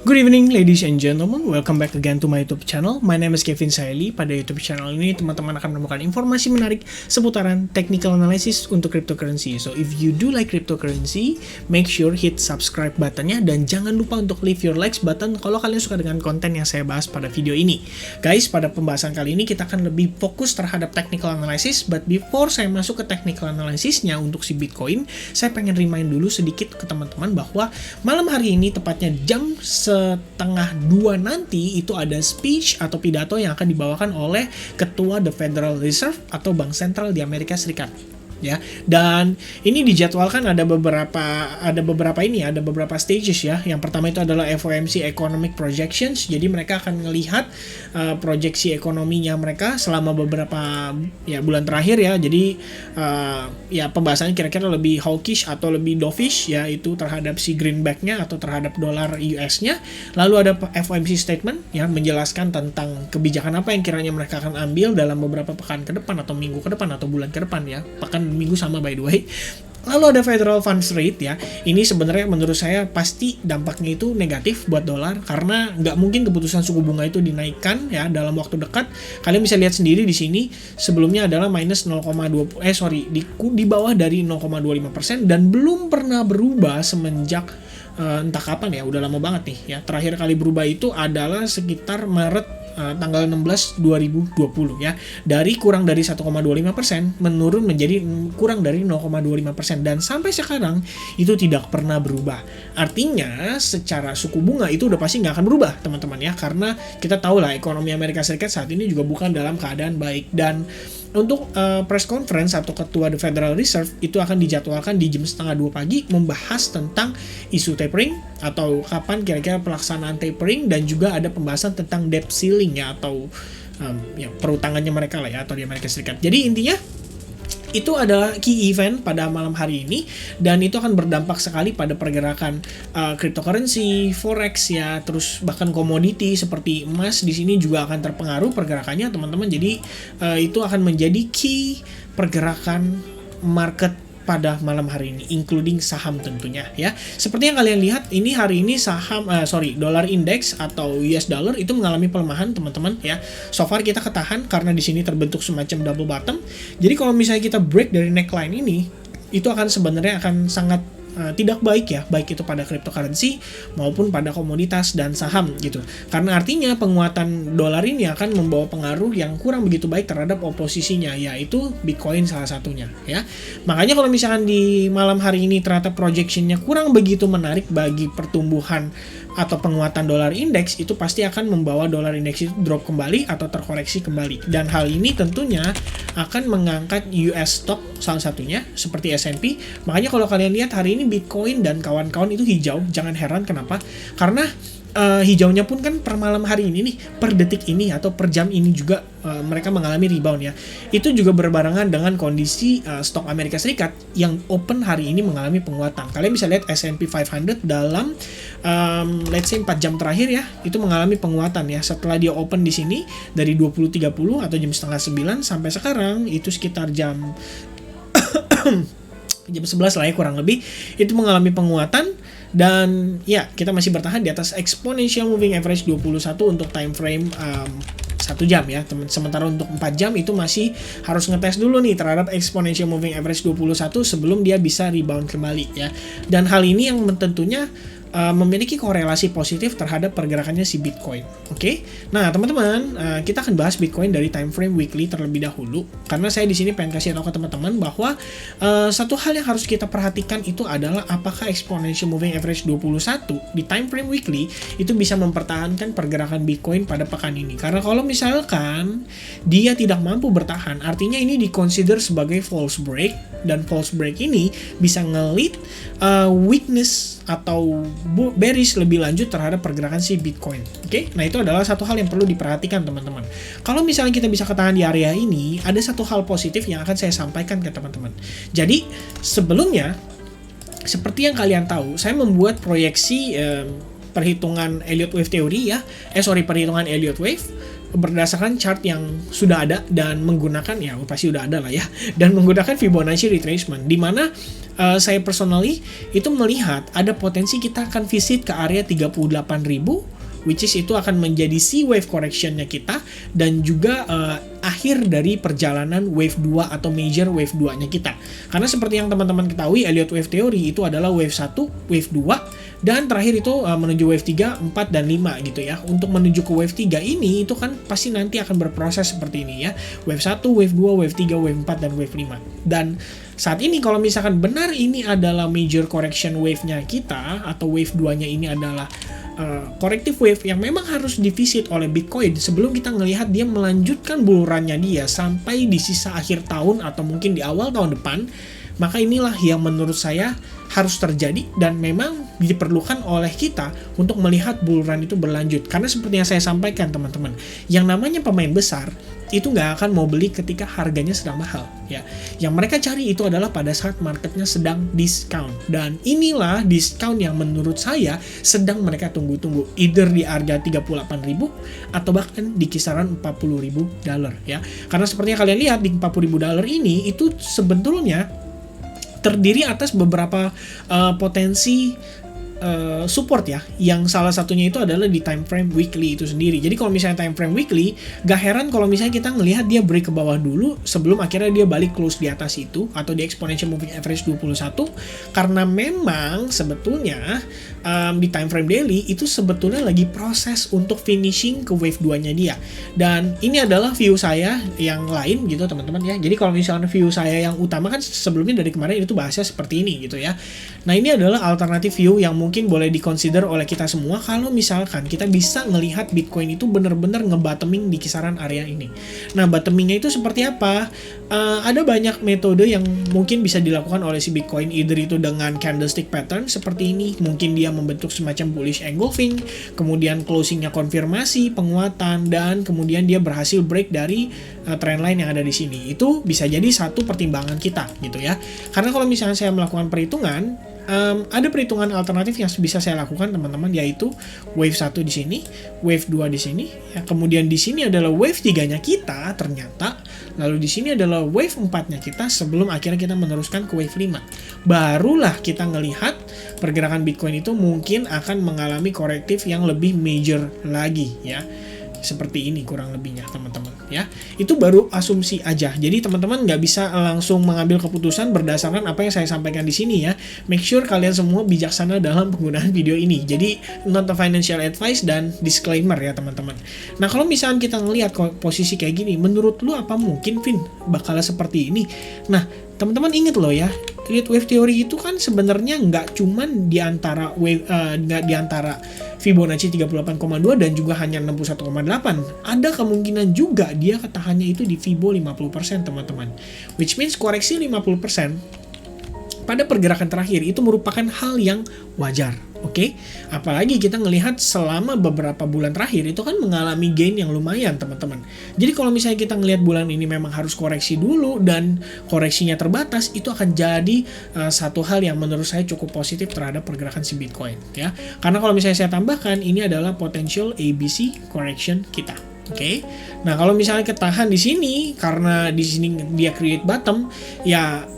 Good evening ladies and gentlemen, welcome back again to my YouTube channel. My name is Kevin Saili. Pada YouTube channel ini teman-teman akan menemukan informasi menarik seputaran technical analysis untuk cryptocurrency. So if you do like cryptocurrency, make sure hit subscribe buttonnya dan jangan lupa untuk leave your likes button kalau kalian suka dengan konten yang saya bahas pada video ini. Guys, pada pembahasan kali ini kita akan lebih fokus terhadap technical analysis, but before saya masuk ke technical analysisnya untuk si Bitcoin, saya pengen remind dulu sedikit ke teman-teman bahwa malam hari ini tepatnya jam 1:30 nanti itu ada speech atau pidato yang akan dibawakan oleh Ketua The Federal Reserve atau Bank Sentral di Amerika Serikat. Ya, dan ini dijadwalkan ada beberapa stages ya. Yang pertama itu adalah FOMC Economic Projections. Jadi mereka akan melihat proyeksi ekonominya mereka selama beberapa bulan terakhir ya. Jadi pembahasannya kira-kira lebih hawkish atau lebih dovish ya, itu terhadap si greenback-nya atau terhadap dolar US-nya. Lalu ada FOMC statement yang menjelaskan tentang kebijakan apa yang kiranya mereka akan ambil dalam beberapa pekan ke depan atau minggu ke depan atau bulan ke depan ya. Pekan minggu sama by the way. Lalu ada Federal Funds Rate ya. Ini sebenarnya menurut saya pasti dampaknya itu negatif buat dolar karena nggak mungkin keputusan suku bunga itu dinaikkan ya dalam waktu dekat. Kalian bisa lihat sendiri di sini sebelumnya adalah minus 0,20 di bawah dari 0,25% dan belum pernah berubah semenjak entah kapan ya, udah lama banget nih ya. Terakhir kali berubah itu adalah sekitar Maret tanggal 16 2020 ya. Dari kurang dari 1,25% menurun menjadi kurang dari 0,25% dan sampai sekarang itu tidak pernah berubah. Artinya secara suku bunga itu udah pasti nggak akan berubah teman-teman ya, karena kita tahu lah ekonomi Amerika Serikat saat ini juga bukan dalam keadaan baik. Dan untuk press conference atau ketua The Federal Reserve itu akan dijadwalkan di jam 1:30 pagi membahas tentang isu tapering atau kapan kira-kira pelaksanaan tapering, dan juga ada pembahasan tentang debt ceiling ya atau perutangannya mereka lah ya atau di Amerika Serikat. Jadi intinya itu adalah key event pada malam hari ini dan itu akan berdampak sekali pada pergerakan cryptocurrency, forex ya, terus bahkan komoditi seperti emas di sini juga akan terpengaruh pergerakannya teman-teman. Jadi itu akan menjadi key pergerakan market pada malam hari ini, including saham tentunya ya. Seperti yang kalian lihat ini hari ini dolar index atau US dollar itu mengalami pelemahan teman-teman ya. So far kita ketahan karena di sini terbentuk semacam double bottom. Jadi kalau misalnya kita break dari neckline ini, itu akan sebenarnya akan sangat tidak baik ya, baik itu pada cryptocurrency maupun pada komoditas dan saham gitu. Karena artinya penguatan dolar ini akan membawa pengaruh yang kurang begitu baik terhadap oposisinya, yaitu Bitcoin salah satunya ya. Makanya kalau misalkan di malam hari ini ternyata projectionnya kurang begitu menarik bagi pertumbuhan atau penguatan dolar indeks, itu pasti akan membawa dolar indeks itu drop kembali atau terkoreksi kembali. Dan hal ini tentunya akan mengangkat US stock salah satunya seperti S&P. Makanya kalau kalian lihat hari ini Bitcoin dan kawan-kawan itu hijau, jangan heran kenapa? Karena hijaunya pun kan per malam hari ini nih, per detik ini atau per jam ini juga mereka mengalami rebound ya. Itu juga berbarengan dengan kondisi stok Amerika Serikat yang open hari ini mengalami penguatan. Kalian bisa lihat S&P 500 dalam let's say 4 jam terakhir ya, itu mengalami penguatan ya. Setelah dia open di sini dari 20.30 atau jam 8:30 sampai sekarang itu sekitar jam 11 lah ya kurang lebih, itu mengalami penguatan. Dan ya kita masih bertahan di atas exponential moving average 21 untuk time frame 1 jam ya. Sementara untuk 4 jam itu masih harus ngetes dulu nih terhadap exponential moving average 21 sebelum dia bisa rebound kembali ya. Dan hal ini yang tentunya memiliki korelasi positif terhadap pergerakannya si Bitcoin. Oke. Nah, teman-teman, kita akan bahas Bitcoin dari time frame weekly terlebih dahulu karena saya di sini pengen kasih tahu ke teman-teman bahwa satu hal yang harus kita perhatikan itu adalah apakah exponential moving average 21 di time frame weekly itu bisa mempertahankan pergerakan Bitcoin pada pekan ini. Karena kalau misalkan dia tidak mampu bertahan, artinya ini diconsider sebagai false break, dan false break ini bisa nge-lead weakness atau bearish lebih lanjut terhadap pergerakan si Bitcoin. Oke, nah itu adalah satu hal yang perlu diperhatikan teman-teman. Kalau misalnya kita bisa ketahan di area ini, ada satu hal positif yang akan saya sampaikan ke teman-teman. Jadi sebelumnya, seperti yang kalian tahu, saya membuat proyeksi perhitungan Elliott Wave Theory ya, perhitungan Elliott Wave berdasarkan chart yang sudah ada dan menggunakan, ya pasti udah ada lah ya, dan menggunakan Fibonacci retracement, di mana saya personally itu melihat ada potensi kita akan visit ke area 38.000, which is itu akan menjadi C wave correctionnya kita, dan juga akhir dari perjalanan wave 2 atau major wave 2-nya kita. Karena seperti yang teman-teman ketahui, Elliott Wave Theory itu adalah wave 1, wave 2, dan terakhir itu menuju wave 3, 4, dan 5 gitu ya. Untuk menuju ke wave 3 ini, itu kan pasti nanti akan berproses seperti ini ya. Wave 1, wave 2, wave 3, wave 4, dan wave 5. Dan saat ini kalau misalkan benar ini adalah major correction wave-nya kita, atau wave 2-nya ini adalah corrective wave yang memang harus divisit oleh Bitcoin sebelum kita ngelihat dia melanjutkan bulurannya dia sampai di sisa akhir tahun atau mungkin di awal tahun depan, maka inilah yang menurut saya harus terjadi dan memang diperlukan oleh kita untuk melihat buluran itu berlanjut. Karena seperti yang saya sampaikan teman-teman, yang namanya pemain besar itu nggak akan mau beli ketika harganya sedang mahal ya. Yang mereka cari itu adalah pada saat marketnya sedang discount, dan inilah discount yang menurut saya sedang mereka tunggu-tunggu, either di harga 38.000 atau bahkan di kisaran $40.000 ya. Karena seperti yang kalian lihat di $40.000 ini itu sebetulnya terdiri atas beberapa potensi support ya, yang salah satunya itu adalah di time frame weekly itu sendiri. Jadi kalau misalnya time frame weekly, gak heran kalau misalnya kita ngelihat dia break ke bawah dulu sebelum akhirnya dia balik close di atas itu, atau di exponential moving average 21, karena memang sebetulnya di time frame daily itu sebetulnya lagi proses untuk finishing ke wave 2-nya dia. Dan ini adalah view saya yang lain gitu teman-teman ya. Jadi kalau misalnya view saya yang utama kan sebelumnya dari kemarin itu bahasnya seperti ini gitu ya. Nah ini adalah alternatif view yang mungkin boleh dikonsider oleh kita semua kalau misalkan kita bisa melihat Bitcoin itu benar-benar nge-bottoming di kisaran area ini. Nah bottomingnya itu seperti apa? Ada banyak metode yang mungkin bisa dilakukan oleh si Bitcoin, either itu dengan candlestick pattern seperti ini, mungkin dia membentuk semacam bullish engulfing, kemudian closingnya konfirmasi, penguatan, dan kemudian dia berhasil break dari trendline yang ada di sini. Itu bisa jadi satu pertimbangan kita gitu ya. Karena kalau misalnya saya melakukan perhitungan, ada perhitungan alternatif yang bisa saya lakukan teman-teman, yaitu wave 1 di sini, wave 2 di sini, ya, kemudian di sini adalah wave 3-nya kita ternyata, lalu di sini adalah wave 4-nya kita sebelum akhirnya kita meneruskan ke wave 5. Barulah kita ngelihat pergerakan Bitcoin itu mungkin akan mengalami korektif yang lebih major lagi ya. Seperti ini kurang lebihnya teman-teman ya. Itu baru asumsi aja. Jadi teman-teman nggak bisa langsung mengambil keputusan berdasarkan apa yang saya sampaikan di sini ya. Make sure kalian semua bijaksana dalam penggunaan video ini. Jadi not a financial advice dan disclaimer ya teman-teman. Nah kalau misalnya kita ngelihat posisi kayak gini, menurut lu apa mungkin Vin bakal seperti ini? Nah teman-teman inget loh ya, Elliott Wave Theory itu kan sebenarnya nggak cuman di antara nggak di antara Fibonacci 38,2 dan juga hanya 61,8. Ada kemungkinan juga dia ketahannya itu di Fibo 50% teman-teman. Which means koreksi 50% pada pergerakan terakhir itu merupakan hal yang wajar. Oke, apalagi kita ngelihat selama beberapa bulan terakhir itu kan mengalami gain yang lumayan teman-teman. Jadi kalau misalnya kita ngelihat bulan ini memang harus koreksi dulu dan koreksinya terbatas, itu akan jadi satu hal yang menurut saya cukup positif terhadap pergerakan si Bitcoin ya. Karena kalau misalnya saya tambahkan, ini adalah potential ABC correction kita. Oke. Nah, kalau misalnya ketahan di sini karena di sini dia create bottom, ya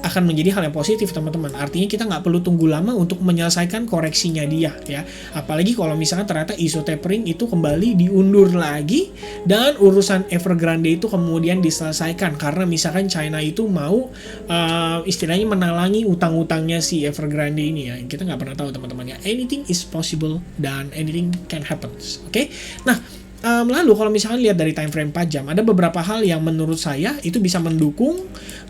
akan menjadi hal yang positif teman-teman. Artinya kita nggak perlu tunggu lama untuk menyelesaikan koreksinya dia ya. Apalagi kalau misalnya ternyata ISO tapering itu kembali diundur lagi dan urusan Evergrande itu kemudian diselesaikan karena misalkan China itu mau istilahnya menalangi utang-utangnya si Evergrande ini ya. Kita nggak pernah tahu teman-teman ya. Anything is possible dan anything can happen. Oke. Nah, lalu kalau misalnya lihat dari time frame 4 jam, ada beberapa hal yang menurut saya itu bisa mendukung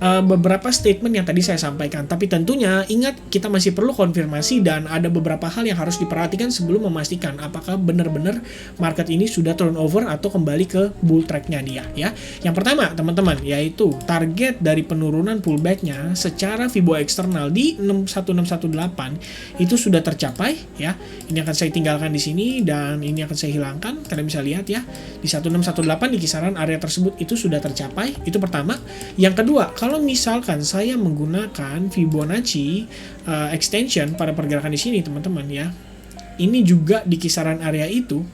beberapa statement yang tadi saya sampaikan. Tapi tentunya ingat kita masih perlu konfirmasi dan ada beberapa hal yang harus diperhatikan sebelum memastikan apakah benar-benar market ini sudah turnover atau kembali ke bull track-nya dia ya. Yang pertama teman-teman yaitu target dari penurunan pullback-nya secara Fibo eksternal di 1618 itu sudah tercapai ya. Ini akan saya tinggalkan di sini dan ini akan saya hilangkan. Kalian bisa lihat ya, di 1618 di kisaran area tersebut itu sudah tercapai. Itu pertama. Yang kedua, kalau misalkan saya menggunakan Fibonacci extension pada pergerakan di sini teman-teman ya, ini juga di kisaran area itu,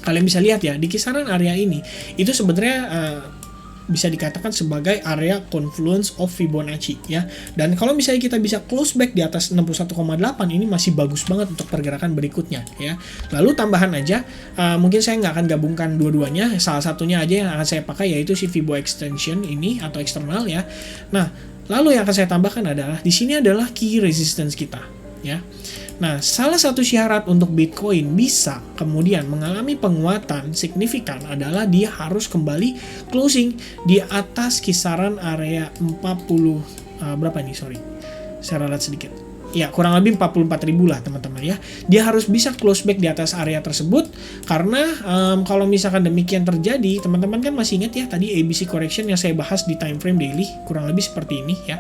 kalian bisa lihat ya, di kisaran area ini itu sebenarnya bisa dikatakan sebagai area confluence of Fibonacci ya. Dan kalau misalnya kita bisa close back di atas 61,8, ini masih bagus banget untuk pergerakan berikutnya ya. Lalu tambahan aja, mungkin saya nggak akan gabungkan dua-duanya, salah satunya aja yang akan saya pakai yaitu si Fibo extension ini atau eksternal ya. Nah, lalu yang akan saya tambahkan adalah di sini adalah key resistance kita ya. Nah, salah satu syarat untuk Bitcoin bisa kemudian mengalami penguatan signifikan adalah dia harus kembali closing di atas kisaran area 40 berapa nih, sorry. Saya ralat sedikit. Ya, kurang lebih 44.000 lah teman-teman ya. Dia harus bisa close back di atas area tersebut karena kalau misalkan demikian terjadi, teman-teman kan masih ingat ya tadi ABC correction yang saya bahas di time frame daily, kurang lebih seperti ini ya.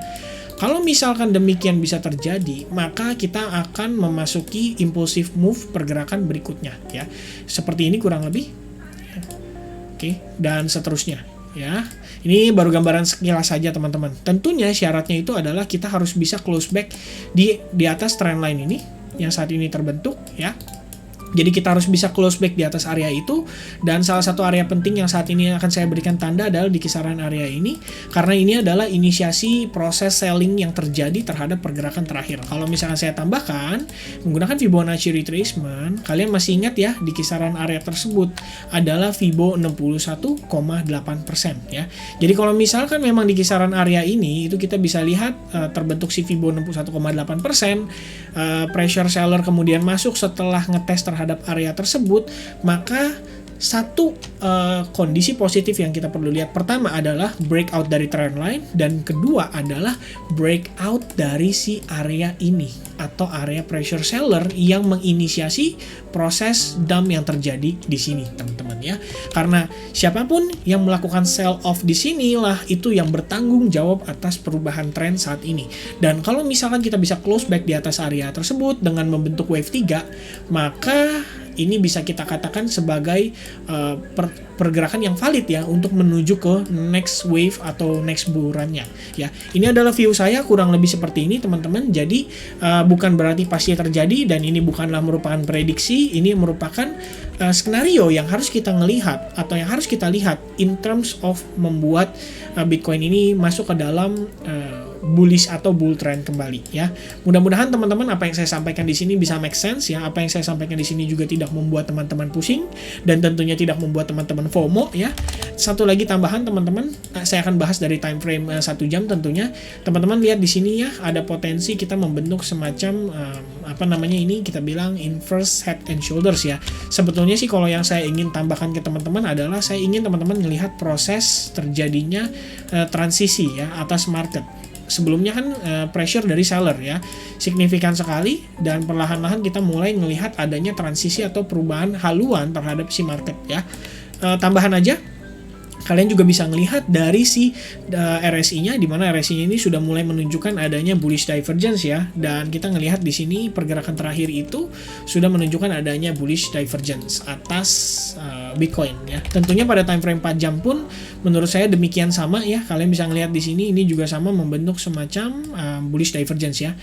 Kalau misalkan demikian bisa terjadi, maka kita akan memasuki impulsive move pergerakan berikutnya ya. Seperti ini kurang lebih. Oke, dan seterusnya ya. Ini baru gambaran sekilas saja teman-teman. Tentunya syaratnya itu adalah kita harus bisa close back di atas trendline ini yang saat ini terbentuk ya. Jadi kita harus bisa close back di atas area itu, dan salah satu area penting yang saat ini akan saya berikan tanda adalah di kisaran area ini, karena ini adalah inisiasi proses selling yang terjadi terhadap pergerakan terakhir. Kalau misalkan saya tambahkan menggunakan Fibonacci retracement, kalian masih ingat ya di kisaran area tersebut adalah Fibo 61,8% ya. Jadi kalau misalkan memang di kisaran area ini itu kita bisa lihat terbentuk si Fibo 61,8%, pressure seller kemudian masuk setelah ngetes terhadap area tersebut, maka satu kondisi positif yang kita perlu lihat pertama adalah breakout dari trendline, dan kedua adalah breakout dari si area ini atau area pressure seller yang menginisiasi proses dump yang terjadi di sini teman-teman ya. Karena siapapun yang melakukan sell off di sinilah itu yang bertanggung jawab atas perubahan tren saat ini. Dan kalau misalkan kita bisa close back di atas area tersebut dengan membentuk wave 3, maka ini bisa kita katakan sebagai pergerakan yang valid ya untuk menuju ke next wave atau next bull run-nya ya. Ini adalah view saya kurang lebih seperti ini teman-teman. Jadi bukan berarti pasti terjadi, dan ini bukanlah merupakan prediksi, ini merupakan skenario yang harus kita ngelihat atau yang harus kita lihat in terms of membuat Bitcoin ini masuk ke dalam bullish atau bull trend kembali ya. Mudah-mudahan teman-teman apa yang saya sampaikan di sini bisa make sense ya. Apa yang saya sampaikan di sini juga tidak membuat teman-teman pusing, dan tentunya tidak membuat teman-teman FOMO ya. Satu lagi tambahan teman-teman, saya akan bahas dari time frame 1 jam tentunya. Teman-teman lihat di sini ya, ada potensi kita membentuk semacam apa namanya ini kita bilang inverse head and shoulders ya. Sebetulnya sih kalau yang saya ingin tambahkan ke teman-teman adalah saya ingin teman-teman melihat proses terjadinya transisi ya atas market. Sebelumnya kan pressure dari seller ya signifikan sekali, dan perlahan-lahan kita mulai melihat adanya transisi atau perubahan haluan terhadap si market ya. Tambahan aja, kalian juga bisa melihat dari si RSI-nya, di mana RSI-nya ini sudah mulai menunjukkan adanya bullish divergence ya, dan kita ngelihat di sini pergerakan terakhir itu sudah menunjukkan adanya bullish divergence atas Bitcoin ya. Tentunya pada time frame 4 jam pun menurut saya demikian sama ya. Kalian bisa ngelihat di sini ini juga sama membentuk semacam bullish divergence ya.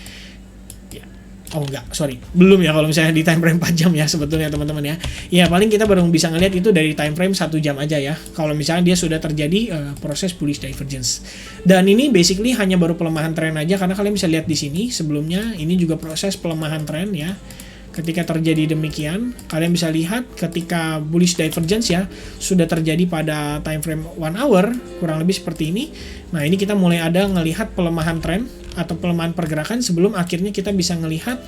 Oh enggak, sorry, belum ya kalau misalnya di time frame 4 jam ya sebetulnya teman-teman ya. Ya paling kita baru bisa ngelihat itu dari time frame 1 jam aja ya. Kalau misalnya dia sudah terjadi proses bullish divergence. Dan ini basically hanya baru pelemahan tren aja, karena kalian bisa lihat di sini sebelumnya ini juga proses pelemahan tren ya. Ketika terjadi demikian, kalian bisa lihat ketika bullish divergence ya sudah terjadi pada time frame 1 hour kurang lebih seperti ini. Nah, ini kita mulai ada ngelihat pelemahan tren atau pelemahan pergerakan sebelum akhirnya kita bisa ngelihat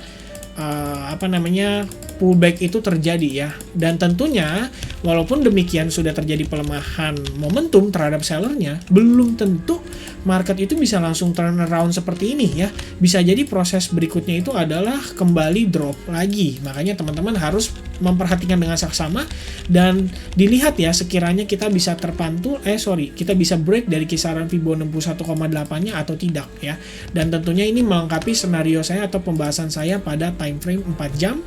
pullback itu terjadi ya. Dan tentunya walaupun demikian sudah terjadi pelemahan momentum terhadap sellernya, belum tentu market itu bisa langsung turn around seperti ini ya. Bisa jadi proses berikutnya itu adalah kembali drop lagi. Makanya teman-teman harus memperhatikan dengan saksama dan dilihat ya sekiranya kita bisa kita bisa break dari kisaran Fibo 61,8-nya atau tidak ya. Dan tentunya ini melengkapi skenario saya atau pembahasan saya pada time frame 4 jam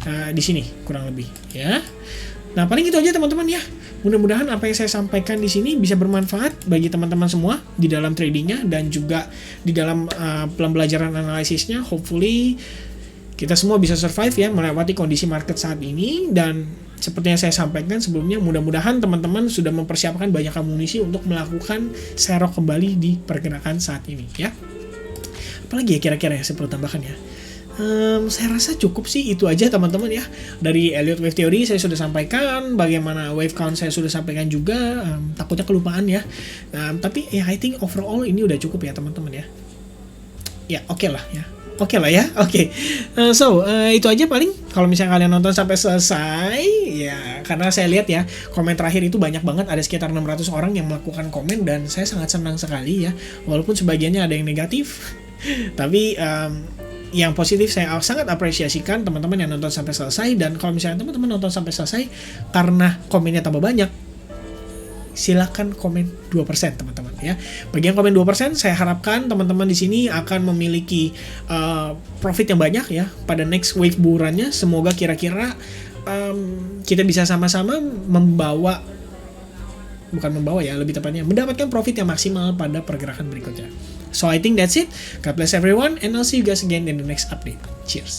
di sini kurang lebih ya. Nah, paling itu aja teman-teman ya. Mudah-mudahan apa yang saya sampaikan di sini bisa bermanfaat bagi teman-teman semua di dalam tradingnya dan juga di dalam pembelajaran analisisnya. Hopefully kita semua bisa survive ya melewati kondisi market saat ini. Dan seperti yang saya sampaikan sebelumnya, mudah-mudahan teman-teman sudah mempersiapkan banyak amunisi untuk melakukan serok kembali di pergerakan saat ini ya. Apalagi ya kira-kira ya saya perlu tambahkan ya. Saya rasa cukup sih itu aja teman-teman ya. Dari Elliott Wave Theory saya sudah sampaikan, bagaimana wave count saya sudah sampaikan juga, takutnya kelupaan ya. Tapi ya I think overall ini udah cukup ya teman-teman ya. Ya oke lah ya. Oke. Itu aja paling. Kalau misalnya kalian nonton sampai selesai ya, karena saya lihat ya komen terakhir itu banyak banget, ada sekitar 600 orang yang melakukan komen, dan saya sangat senang sekali ya, walaupun sebagiannya ada yang negatif. Tapi yang positif saya sangat apresiasikan teman-teman yang nonton sampai selesai. Dan kalau misalnya teman-teman nonton sampai selesai karena komennya tambah banyak, silakan komen 2% teman-teman ya. Bagi yang komen 2%, saya harapkan teman-teman di sini akan memiliki profit yang banyak ya pada next wave burannya. Semoga kira-kira kita bisa sama-sama lebih tepatnya mendapatkan profit yang maksimal pada pergerakan berikutnya. So I think that's it. God bless everyone, and I'll see you guys again in the next update. Cheers.